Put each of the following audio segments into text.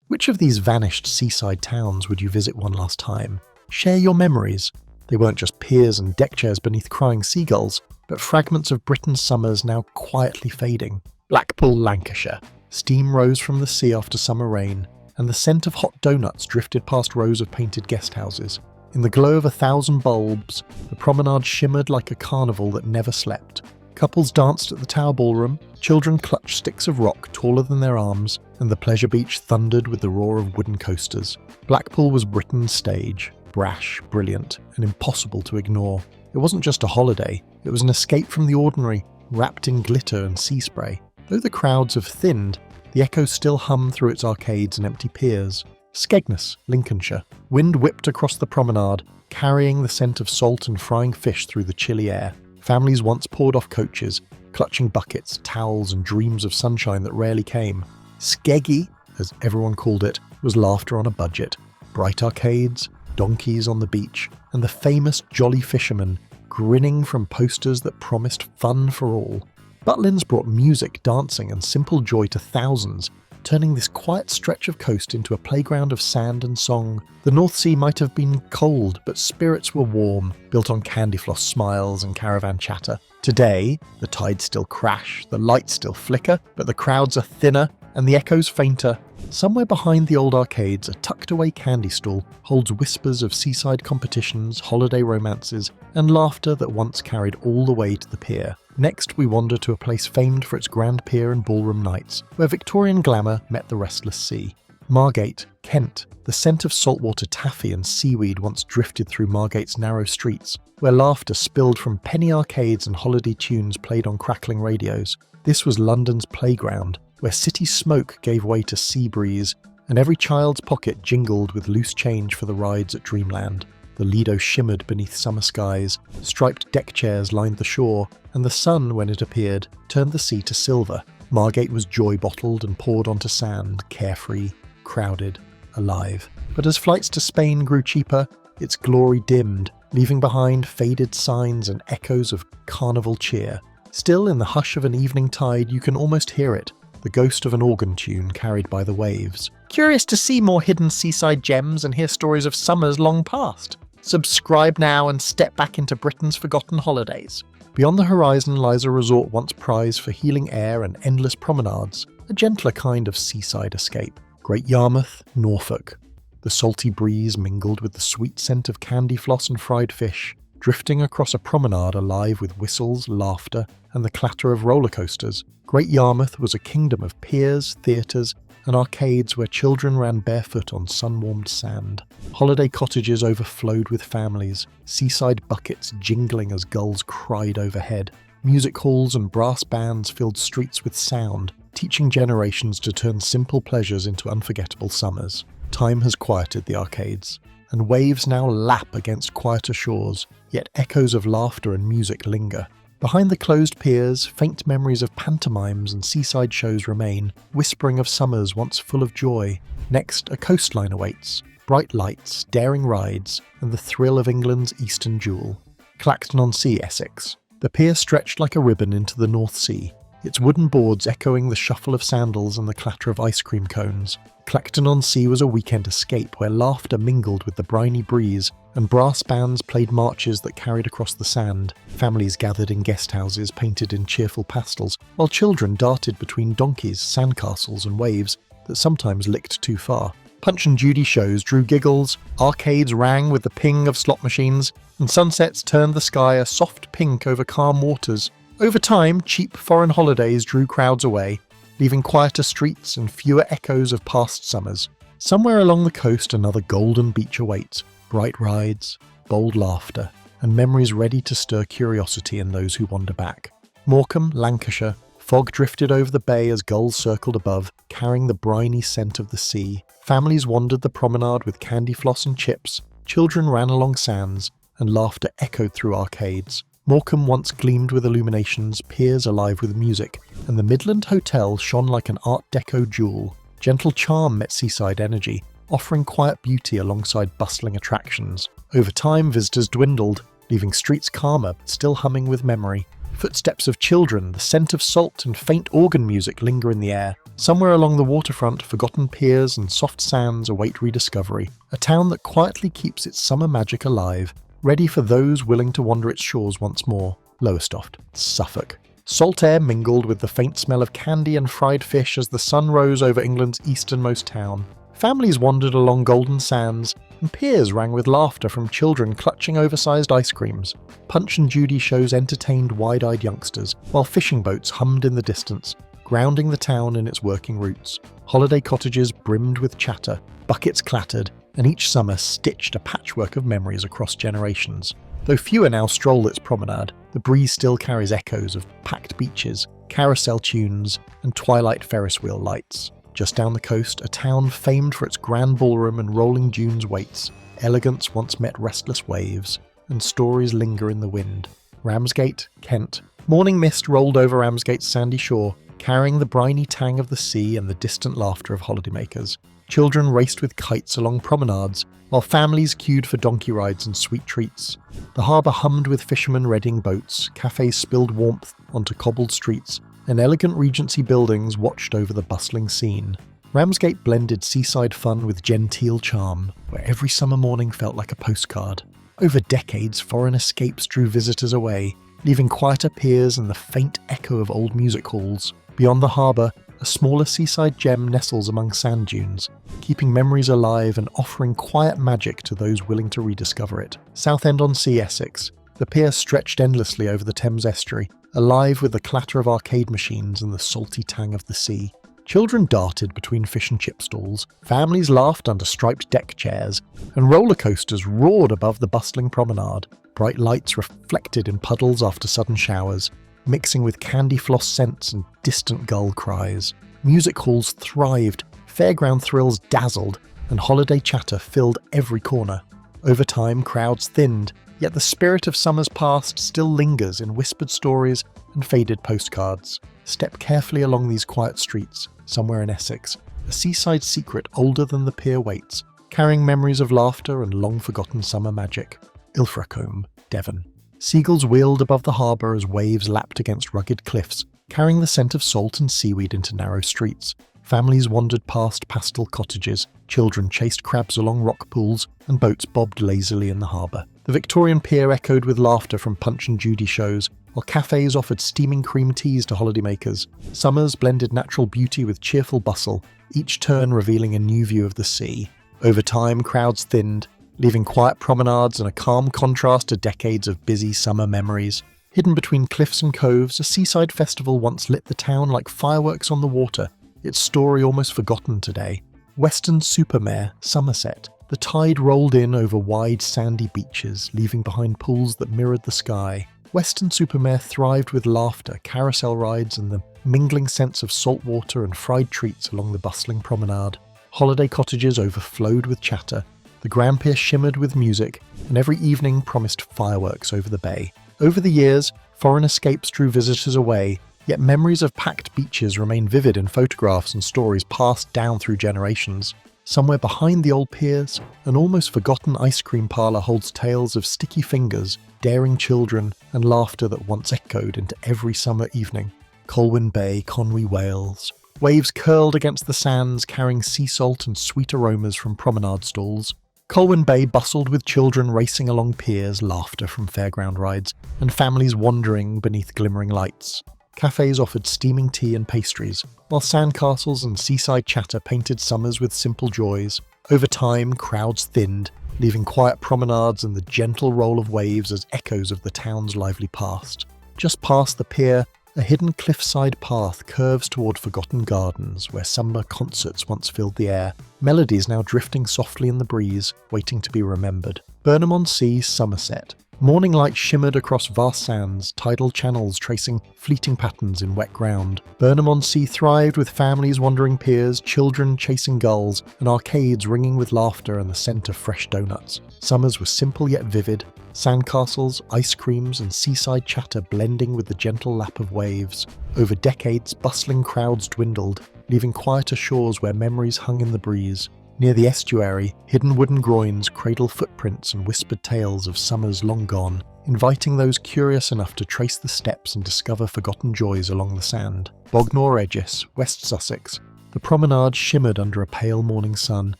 Which of these vanished seaside towns would you visit one last time? Share your memories. They weren't just piers and deck chairs beneath crying seagulls, but fragments of Britain's summers now quietly fading. Blackpool, Lancashire. Steam rose from the sea after summer rain, and the scent of hot donuts drifted past rows of painted guest houses. In the glow of 1,000 bulbs, the promenade shimmered like a carnival that never slept. Couples danced at the Tower Ballroom, children clutched sticks of rock taller than their arms, and the pleasure beach thundered with the roar of wooden coasters. Blackpool was Britain's stage, brash, brilliant, and impossible to ignore. It wasn't just a holiday, it was an escape from the ordinary, wrapped in glitter and sea spray. Though the crowds have thinned, the echoes still hum through its arcades and empty piers. Skegness, Lincolnshire. Wind whipped across the promenade, carrying the scent of salt and frying fish through the chilly air. Families once poured off coaches, clutching buckets, towels, and dreams of sunshine that rarely came. Skeggy, as everyone called it, was laughter on a budget. Bright arcades, donkeys on the beach, and the famous jolly fishermen grinning from posters that promised fun for all. Butlins brought music, dancing, and simple joy to thousands, turning this quiet stretch of coast into a playground of sand and song. The North Sea might have been cold, but spirits were warm, built on candyfloss smiles and caravan chatter. Today, the tides still crash, the lights still flicker, but the crowds are thinner and the echoes fainter. Somewhere behind the old arcades, a tucked-away candy stall holds whispers of seaside competitions, holiday romances, and laughter that once carried all the way to the pier. Next, we wander to a place famed for its grand pier and ballroom nights, where Victorian glamour met the restless sea. Margate, Kent. The scent of saltwater taffy and seaweed once drifted through Margate's narrow streets, where laughter spilled from penny arcades and holiday tunes played on crackling radios. This was London's playground, where city smoke gave way to sea breeze, and every child's pocket jingled with loose change for the rides at Dreamland. The Lido shimmered beneath summer skies, striped deck chairs lined the shore, and the sun, when it appeared, turned the sea to silver. Margate was joy-bottled and poured onto sand, carefree, crowded, alive. But as flights to Spain grew cheaper, its glory dimmed, leaving behind faded signs and echoes of carnival cheer. Still, in the hush of an evening tide, you can almost hear it, the ghost of an organ tune carried by the waves. Curious to see more hidden seaside gems and hear stories of summers long past? Subscribe now and step back into Britain's forgotten holidays. Beyond the horizon lies a resort once prized for healing air and endless promenades, a gentler kind of seaside escape. Great Yarmouth, Norfolk. The salty breeze mingled with the sweet scent of candy floss and fried fish, drifting across a promenade alive with whistles, laughter, and the clatter of roller coasters. Great Yarmouth was a kingdom of piers, theatres, and arcades where children ran barefoot on sun-warmed sand. Holiday cottages overflowed with families, seaside buckets jingling as gulls cried overhead. Music halls and brass bands filled streets with sound, teaching generations to turn simple pleasures into unforgettable summers. Time has quieted the arcades, and waves now lap against quieter shores, yet echoes of laughter and music linger. Behind the closed piers, faint memories of pantomimes and seaside shows remain, whispering of summers once full of joy. Next, a coastline awaits, bright lights, daring rides, and the thrill of England's eastern jewel. Clacton-on-Sea, Essex. The pier stretched like a ribbon into the North Sea, its wooden boards echoing the shuffle of sandals and the clatter of ice cream cones. Clacton-on-Sea was a weekend escape where laughter mingled with the briny breeze, and brass bands played marches that carried across the sand. Families gathered in guest houses painted in cheerful pastels, while children darted between donkeys, sandcastles, and waves that sometimes licked too far. Punch and Judy shows drew giggles, arcades rang with the ping of slot machines, and sunsets turned the sky a soft pink over calm waters. Over time, cheap foreign holidays drew crowds away, leaving quieter streets and fewer echoes of past summers. Somewhere along the coast another golden beach awaits, bright rides, bold laughter, and memories ready to stir curiosity in those who wander back. Morecambe, Lancashire. Fog drifted over the bay as gulls circled above, carrying the briny scent of the sea. Families wandered the promenade with candy floss and chips, children ran along sands, and laughter echoed through arcades. Morecambe once gleamed with illuminations, piers alive with music, and the Midland Hotel shone like an Art Deco jewel. Gentle charm met seaside energy, offering quiet beauty alongside bustling attractions. Over time, visitors dwindled, leaving streets calmer but still humming with memory. Footsteps of children, the scent of salt and faint organ music linger in the air. Somewhere along the waterfront, forgotten piers and soft sands await rediscovery. A town that quietly keeps its summer magic alive, ready for those willing to wander its shores once more. Lowestoft, Suffolk. Salt air mingled with the faint smell of candy and fried fish as the sun rose over England's easternmost town. Families wandered along golden sands, and piers rang with laughter from children clutching oversized ice creams. Punch and Judy shows entertained wide-eyed youngsters, while fishing boats hummed in the distance, grounding the town in its working roots. Holiday cottages brimmed with chatter, buckets clattered, and each summer stitched a patchwork of memories across generations. Though fewer now stroll its promenade, the breeze still carries echoes of packed beaches, carousel tunes, and twilight Ferris wheel lights. Just down the coast, a town famed for its grand ballroom and rolling dunes waits. Elegance once met restless waves, and stories linger in the wind. Ramsgate, Kent. Morning mist rolled over Ramsgate's sandy shore, carrying the briny tang of the sea and the distant laughter of holidaymakers. Children raced with kites along promenades, while families queued for donkey rides and sweet treats. The harbour hummed with fishermen readying boats, cafes spilled warmth onto cobbled streets, and elegant Regency buildings watched over the bustling scene. Ramsgate blended seaside fun with genteel charm, where every summer morning felt like a postcard. Over decades, foreign escapes drew visitors away, leaving quieter piers and the faint echo of old music halls. Beyond the harbour, a smaller seaside gem nestles among sand dunes, keeping memories alive and offering quiet magic to those willing to rediscover it. Southend-on-Sea, Essex. The pier stretched endlessly over the Thames estuary, alive with the clatter of arcade machines and the salty tang of the sea. Children darted between fish and chip stalls, families laughed under striped deck chairs, and roller coasters roared above the bustling promenade. Bright lights reflected in puddles after sudden showers, mixing with candy floss scents and distant gull cries. Music halls thrived, fairground thrills dazzled, and holiday chatter filled every corner. Over time, crowds thinned, yet the spirit of summers past still lingers in whispered stories and faded postcards. Step carefully along these quiet streets, somewhere in Essex, a seaside secret older than the pier waits, carrying memories of laughter and long-forgotten summer magic. Ilfracombe, Devon. Seagulls wheeled above the harbour as waves lapped against rugged cliffs, carrying the scent of salt and seaweed into narrow streets. Families wandered past pastel cottages, children chased crabs along rock pools, and boats bobbed lazily in the harbour. The Victorian pier echoed with laughter from Punch and Judy shows, while cafes offered steaming cream teas to holidaymakers. Summers blended natural beauty with cheerful bustle, each turn revealing a new view of the sea. Over time, crowds thinned, leaving quiet promenades and a calm contrast to decades of busy summer memories. Hidden between cliffs and coves, a seaside festival once lit the town like fireworks on the water, its story almost forgotten today. Weston-super-Mare, Somerset. The tide rolled in over wide sandy beaches, leaving behind pools that mirrored the sky. Weston-super-Mare thrived with laughter, carousel rides, and the mingling scents of salt water and fried treats along the bustling promenade. Holiday cottages overflowed with chatter, the Grand Pier shimmered with music, and every evening promised fireworks over the bay. Over the years, foreign escapes drew visitors away, yet memories of packed beaches remain vivid in photographs and stories passed down through generations. Somewhere behind the old piers, an almost forgotten ice cream parlour holds tales of sticky fingers, daring children, and laughter that once echoed into every summer evening. Colwyn Bay, Conwy, Wales. Waves curled against the sands, carrying sea salt and sweet aromas from promenade stalls. Colwyn Bay bustled with children racing along piers, laughter from fairground rides, and families wandering beneath glimmering lights. Cafes offered steaming tea and pastries, while sandcastles and seaside chatter painted summers with simple joys. Over time, crowds thinned, leaving quiet promenades and the gentle roll of waves as echoes of the town's lively past. Just past the pier, a hidden cliffside path curves toward forgotten gardens where summer concerts once filled the air, melodies now drifting softly in the breeze, waiting to be remembered. Burnham-on-Sea, Somerset. Morning light shimmered across vast sands, tidal channels tracing fleeting patterns in wet ground. Burnham-on-Sea thrived with families wandering piers, children chasing gulls, and arcades ringing with laughter and the scent of fresh donuts. Summers were simple yet vivid, sandcastles, ice creams, and seaside chatter blending with the gentle lap of waves. Over decades, bustling crowds dwindled, leaving quieter shores where memories hung in the breeze. Near the estuary, hidden wooden groins cradle footprints and whispered tales of summers long gone. inviting those curious enough to trace the steps and discover forgotten joys along the sand. Bognor Regis, West Sussex. The promenade shimmered under a pale morning sun,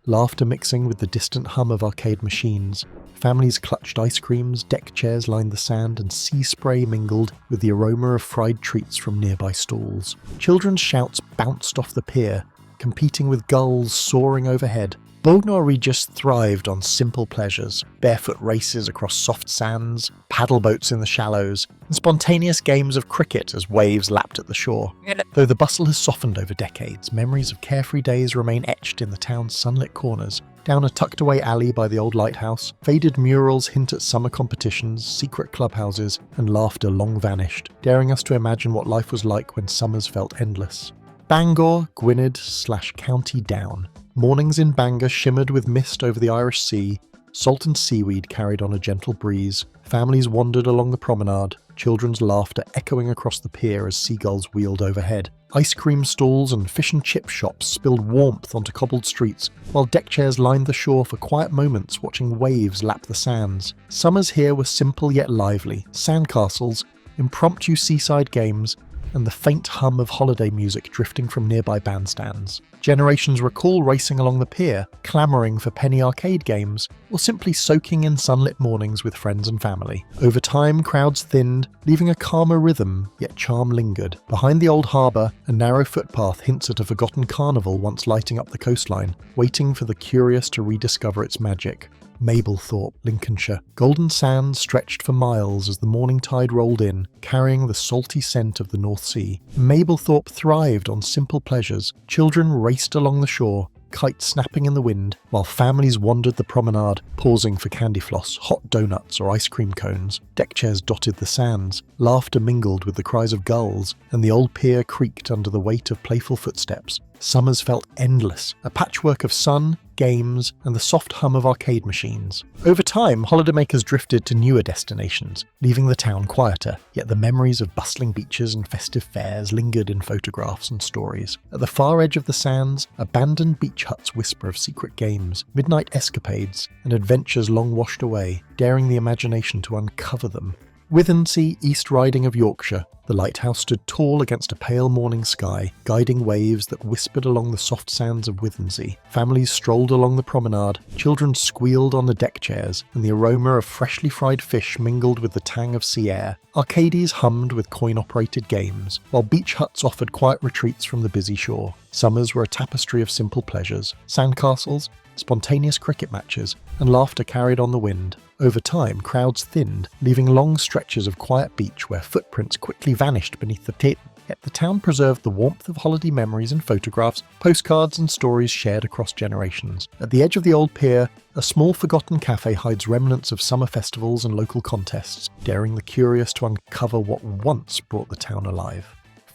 laughter mixing with the distant hum of arcade machines. Families clutched ice creams, deck chairs lined the sand, and sea spray mingled with the aroma of fried treats from nearby stalls. Children's shouts bounced off the pier, competing with gulls soaring overhead. Bognor Regis thrived on simple pleasures, barefoot races across soft sands, paddle boats in the shallows, and spontaneous games of cricket as waves lapped at the shore. Though the bustle has softened over decades, memories of carefree days remain etched in the town's sunlit corners. Down a tucked-away alley by the old lighthouse, faded murals hint at summer competitions, secret clubhouses, and laughter long vanished, daring us to imagine what life was like when summers felt endless. Bangor, Gwynedd/County Down. Mornings in Bangor shimmered with mist over the Irish Sea, salt and seaweed carried on a gentle breeze, families wandered along the promenade, children's laughter echoing across the pier as seagulls wheeled overhead. Ice cream stalls and fish and chip shops spilled warmth onto cobbled streets, while deck chairs lined the shore for quiet moments watching waves lap the sands. Summers here were simple yet lively, sandcastles, impromptu seaside games, and the faint hum of holiday music drifting from nearby bandstands. Generations recall racing along the pier, clamouring for penny arcade games, or simply soaking in sunlit mornings with friends and family. Over time, crowds thinned, leaving a calmer rhythm, yet charm lingered. Behind the old harbour, a narrow footpath hints at a forgotten carnival once lighting up the coastline, waiting for the curious to rediscover its magic. Mablethorpe, Lincolnshire. Golden sands stretched for miles as the morning tide rolled in, carrying the salty scent of the North Sea. Mablethorpe thrived on simple pleasures. Children raced along the shore, kites snapping in the wind, while families wandered the promenade, pausing for candy floss, hot donuts or ice cream cones. Deck chairs dotted the sands, laughter mingled with the cries of gulls, and the old pier creaked under the weight of playful footsteps. Summers felt endless, a patchwork of sun, games, and the soft hum of arcade machines. Over time, holidaymakers drifted to newer destinations, leaving the town quieter, yet the memories of bustling beaches and festive fairs lingered in photographs and stories. At the far edge of the sands, abandoned beach huts whisper of secret games, midnight escapades, and adventures long washed away, daring the imagination to uncover them. Withernsea, East Riding of Yorkshire. The lighthouse stood tall against a pale morning sky, guiding waves that whispered along the soft sands of Withernsea. Families strolled along the promenade, children squealed on the deck chairs, and the aroma of freshly fried fish mingled with the tang of sea air. Arcades hummed with coin-operated games, while beach huts offered quiet retreats from the busy shore. Summers were a tapestry of simple pleasures, sandcastles, spontaneous cricket matches, and laughter carried on the wind. Over time, crowds thinned, leaving long stretches of quiet beach where footprints quickly vanished beneath the tip. Yet the town preserved the warmth of holiday memories in photographs, postcards and stories shared across generations. At the edge of the old pier, a small forgotten cafe hides remnants of summer festivals and local contests, daring the curious to uncover what once brought the town alive.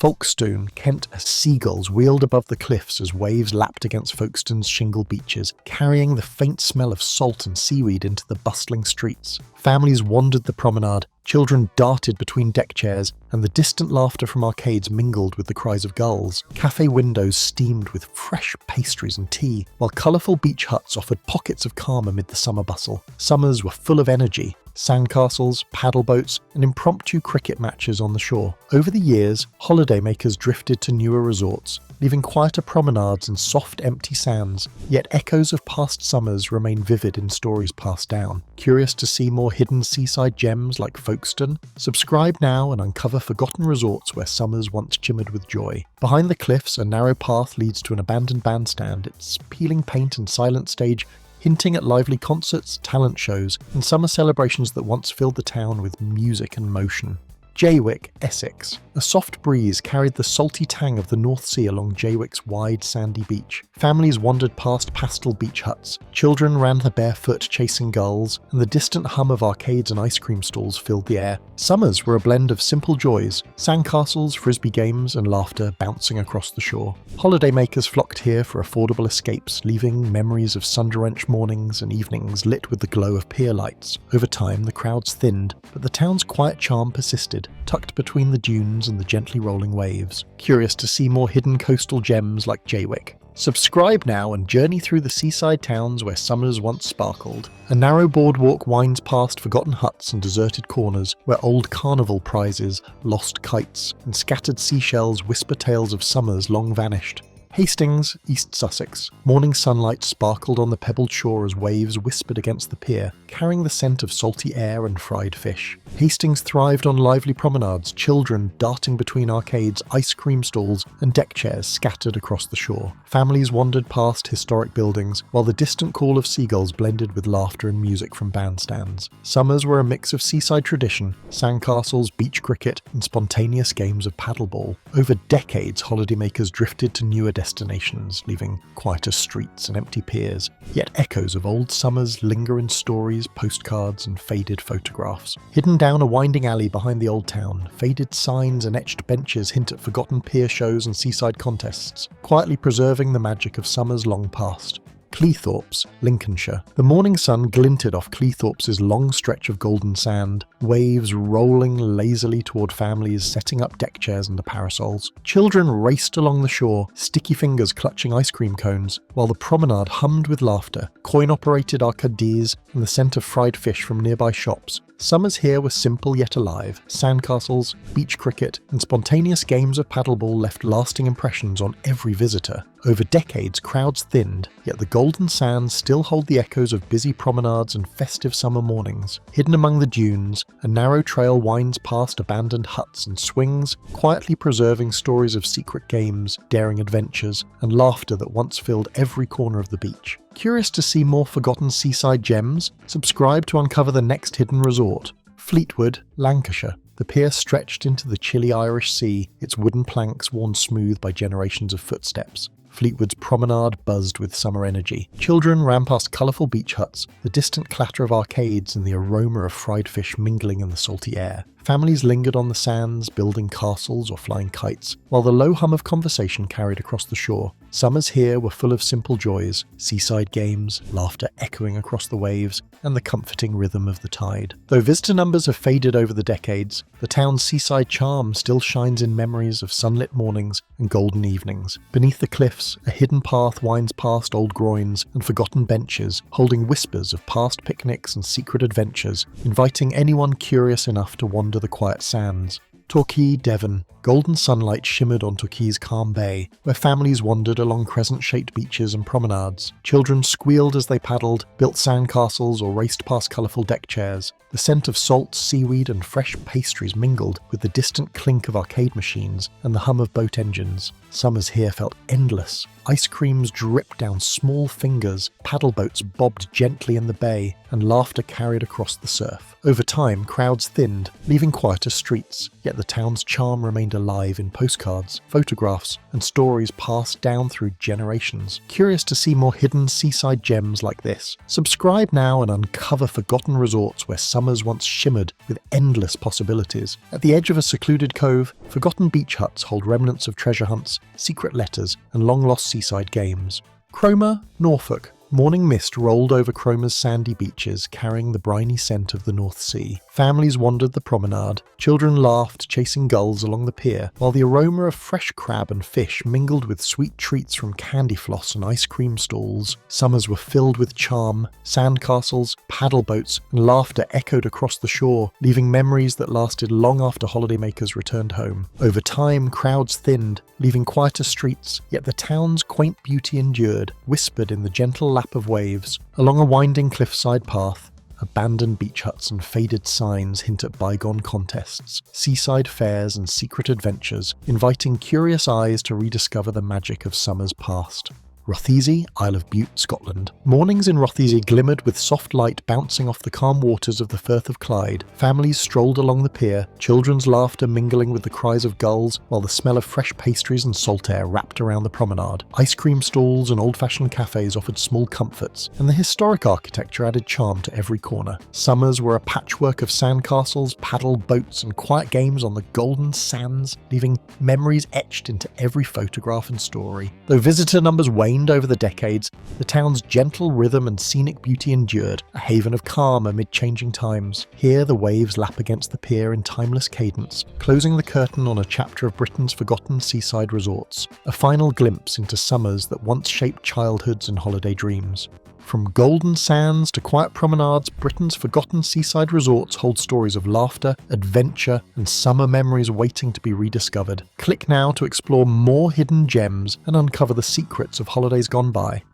Folkestone, Kent, as seagulls wheeled above the cliffs as waves lapped against Folkestone's shingle beaches, carrying the faint smell of salt and seaweed into the bustling streets. Families wandered the promenade, children darted between deck chairs, and the distant laughter from arcades mingled with the cries of gulls. Cafe windows steamed with fresh pastries and tea, while colourful beach huts offered pockets of calm amid the summer bustle. Summers were full of energy. Sandcastles, paddle boats, and impromptu cricket matches on the shore. Over the years, holidaymakers drifted to newer resorts, leaving quieter promenades and soft, empty sands, yet echoes of past summers remain vivid in stories passed down. Curious to see more hidden seaside gems like Folkestone? Subscribe now and uncover forgotten resorts where summers once shimmered with joy. Behind the cliffs, a narrow path leads to an abandoned bandstand, its peeling paint and silent stage hinting at lively concerts, talent shows, and summer celebrations that once filled the town with music and motion. Jaywick, Essex. A soft breeze carried the salty tang of the North Sea along Jaywick's wide, sandy beach. Families wandered past pastel beach huts, children ran the barefoot chasing gulls, and the distant hum of arcades and ice cream stalls filled the air. Summers were a blend of simple joys, sandcastles, frisbee games, and laughter bouncing across the shore. Holidaymakers flocked here for affordable escapes, leaving memories of sun-drenched mornings and evenings lit with the glow of pier lights. Over time, the crowds thinned, but the town's quiet charm persisted, tucked between the dunes and the gently rolling waves. Curious to see more hidden coastal gems like Jaywick? Subscribe now and journey through the seaside towns where summers once sparkled. A narrow boardwalk winds past forgotten huts and deserted corners where old carnival prizes, lost kites, and scattered seashells whisper tales of summers long vanished. Hastings, East Sussex. Morning sunlight sparkled on the pebbled shore as waves whispered against the pier, carrying the scent of salty air and fried fish. Hastings thrived on lively promenades, children darting between arcades, ice cream stalls, and deck chairs scattered across the shore. Families wandered past historic buildings, while the distant call of seagulls blended with laughter and music from bandstands. Summers were a mix of seaside tradition, sandcastles, beach cricket, and spontaneous games of paddleball. Over decades, holidaymakers drifted to newer destinations, leaving quieter streets and empty piers. Yet echoes of old summers linger in stories, postcards, and faded photographs. Hidden down a winding alley behind the old town, faded signs and etched benches hint at forgotten pier shows and seaside contests, quietly preserving the magic of summers long past. Cleethorpes, Lincolnshire. The morning sun glinted off Cleethorpes' long stretch of golden sand, waves rolling lazily toward families setting up deck chairs under parasols. Children raced along the shore, sticky fingers clutching ice cream cones, while the promenade hummed with laughter, coin-operated arcades, and the scent of fried fish from nearby shops. Summers here were simple yet alive. Sandcastles, beach cricket, and spontaneous games of paddleball left lasting impressions on every visitor. Over decades, crowds thinned, yet the golden sands still hold the echoes of busy promenades and festive summer mornings. Hidden among the dunes, a narrow trail winds past abandoned huts and swings, quietly preserving stories of secret games, daring adventures, and laughter that once filled every corner of the beach. Curious to see more forgotten seaside gems? Subscribe to uncover the next hidden resort. Fleetwood, Lancashire. The pier stretched into the chilly Irish Sea, its wooden planks worn smooth by generations of footsteps. Fleetwood's promenade buzzed with summer energy. Children ran past colourful beach huts, the distant clatter of arcades and the aroma of fried fish mingling in the salty air. Families lingered on the sands, building castles or flying kites, while the low hum of conversation carried across the shore. Summers here were full of simple joys, seaside games, laughter echoing across the waves, and the comforting rhythm of the tide. Though visitor numbers have faded over the decades, the town's seaside charm still shines in memories of sunlit mornings and golden evenings. Beneath the cliffs, a hidden path winds past old groins and forgotten benches, holding whispers of past picnics and secret adventures, inviting anyone curious enough to wander the quiet sands. Torquay, Devon. Golden sunlight shimmered on Torquay's calm bay, where families wandered along crescent-shaped beaches and promenades. Children squealed as they paddled, built sandcastles, or raced past colourful deck chairs. The scent of salt, seaweed, and fresh pastries mingled with the distant clink of arcade machines and the hum of boat engines. Summers here felt endless. Ice creams dripped down small fingers, paddle boats bobbed gently in the bay, and laughter carried across the surf. Over time, crowds thinned, leaving quieter streets, yet the town's charm remained alive in postcards, photographs, and stories passed down through generations. Curious to see more hidden seaside gems like this? Subscribe now and uncover forgotten resorts where summers once shimmered with endless possibilities. At the edge of a secluded cove, forgotten beach huts hold remnants of treasure hunts, secret letters, and long-lost seaside games. Cromer, Norfolk. Morning mist rolled over Cromer's sandy beaches, carrying the briny scent of the North Sea. Families wandered the promenade, children laughed chasing gulls along the pier, while the aroma of fresh crab and fish mingled with sweet treats from candy floss and ice cream stalls. Summers were filled with charm, sandcastles, paddle boats, and laughter echoed across the shore, leaving memories that lasted long after holidaymakers returned home. Over time, crowds thinned, leaving quieter streets, yet the town's quaint beauty endured, whispered in the gentle lap of waves. Along a winding cliffside path, abandoned beach huts and faded signs hint at bygone contests, seaside fairs and secret adventures, inviting curious eyes to rediscover the magic of summers past. Rothesay, Isle of Bute, Scotland. Mornings in Rothesay glimmered with soft light bouncing off the calm waters of the Firth of Clyde. Families strolled along the pier, children's laughter mingling with the cries of gulls, while the smell of fresh pastries and salt air wrapped around the promenade. Ice cream stalls and old-fashioned cafes offered small comforts, and the historic architecture added charm to every corner. Summers were a patchwork of sandcastles, paddle boats, and quiet games on the golden sands, leaving memories etched into every photograph and story. Though visitor numbers waned waned over the decades, the town's gentle rhythm and scenic beauty endured, a haven of calm amid changing times. Here the waves lap against the pier in timeless cadence, closing the curtain on a chapter of Britain's forgotten seaside resorts, a final glimpse into summers that once shaped childhoods and holiday dreams. From golden sands to quiet promenades, Britain's forgotten seaside resorts hold stories of laughter, adventure, and summer memories waiting to be rediscovered. Click now to explore more hidden gems and uncover the secrets of holidays gone by.